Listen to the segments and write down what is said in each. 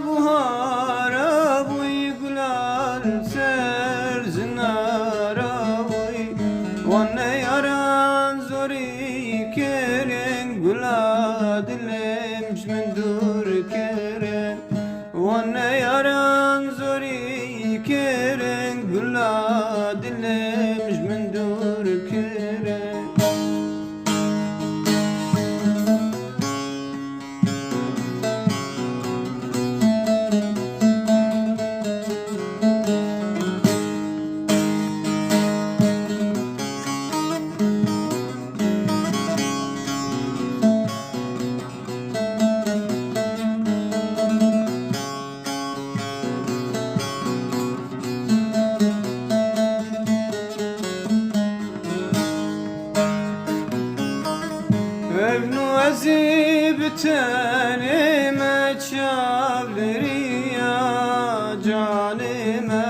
buhara buy gulal ser zinara buy Vanne yaran zori keren gula dilemiş min dur keren Vanne yaran zori keren gula dilemiş min dur keren Evnu azib tenime çavleri ya canime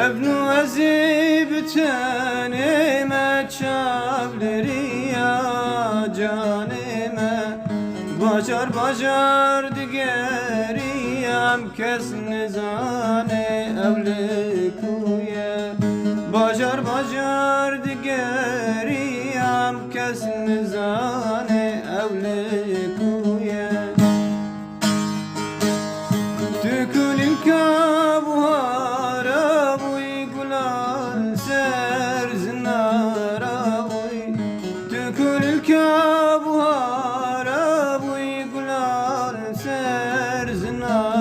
Evnu azib tenime çavleri ya canime Bacar bacar digeriyem kes nizane evli kuye Bacar bacar digeriyem kes nizane evli kuye Tükülün kabuhara buy gulal ser zinara buy Tükülün kabuhara buy gulal ser zinara